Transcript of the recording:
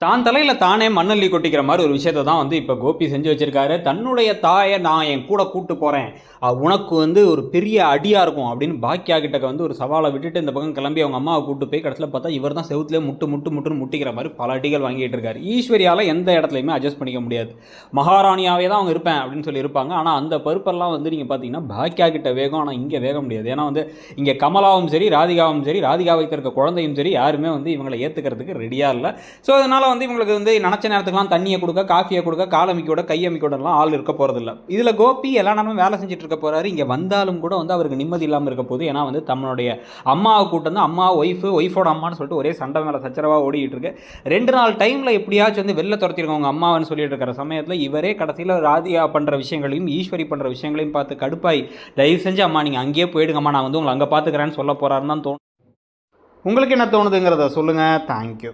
தான் தலையில தானே மண்ணள்ளி கொட்டிக்கிற மாதிரி ஒரு விஷயத்த தான் வந்து இப்போ கோபி செஞ்சு வச்சிருக்காரு. தன்னுடைய தாயை நான் என் கூட கூட்டு போறேன். உனக்கு வந்து ஒரு பெரிய அடியா இருக்கும் அப்படின்னு பாக்கியா கிட்ட வந்து ஒரு சவாலை விட்டுட்டு இந்த பக்கம் கிளம்பி அவங்க அம்மாவை கூட்டு போய் கடைசியில் பார்த்தா இவர் தான் செவுத்துலேயே முட்டுன்னு முட்டிக்கிற மாதிரி பல அடிகள் வாங்கிட்டு இருக்காரு. ஈஸ்வரியால எந்த இடத்துலையுமே அட்ஜஸ்ட் பண்ணிக்க முடியாது. மகாராணியாவே தான் அவங்க இருப்பேன் அப்படின்னு சொல்லி இருப்பாங்க. ஆனால் அந்த பருப்பெல்லாம் வந்து நீங்கள் பார்த்தீங்கன்னா பாக்கியா கிட்ட வேகம், ஆனால் இங்கே வேக முடியாது. ஏன்னா வந்து இங்கே கமலாவும் சரி ராதிகாவும் சரி, ராதிகா வைத்திருக்க குழந்தையும் சரி, யாருமே வந்து இவங்களை ஏற்றுக்கிறதுக்கு ரெடியாக இல்லை. ஸோ அதனால் வந்து இவங்களுக்கு வந்து நினச்ச நேரத்துக்குலாம் தண்ணியை கொடுக்க, காஃபியை கொடுக்க, காலமிக்கோட கையமிக்கோடலாம் ஆள் இருக்க போகிறதில்ல. இதில் கோபி எல்லா நேரமும் வேலை செஞ்சுட்டு இருக்க போகிறாரு. இங்கே வந்தாலும் கூட வந்து அவருக்கு நிம்மதி இல்லாமல் இருக்க போகுது. ஏன்னா வந்து தன்னுடைய அம்மாவை கூட்டு வந்து அம்மா ஒய்ஃபோட அம்மான்னு சொல்லிட்டு ஒரே சண்டை மேலே சச்சரவாக ஓடிக்கிட்டு இருக்கு. 2 நாள் டைமில் எப்படியாச்சும் வந்து வெளில துரத்திருக்கவங்க அம்மாவன்னு சொல்லிட்டு இருக்கிற சமயத்தில் இவரே கடைசியில் ராதிகா பண்ணுற விஷயங்களையும் ஈஸ்வரி பண்ணுற விஷயங்களையும் பார்த்து கடுப்பாய் தயவு செஞ்சு அம்மா நீங்கள் அங்கேயே போயிடுங்கம்மா, நான் வந்து உங்களை அங்கே பார்த்துக்கிறேன்னு சொல்ல போகிறாருன்னு தான் தோணும். உங்களுக்கு என்ன தோணுதுங்கிறத சொல்லுங்கள். தேங்க்யூ.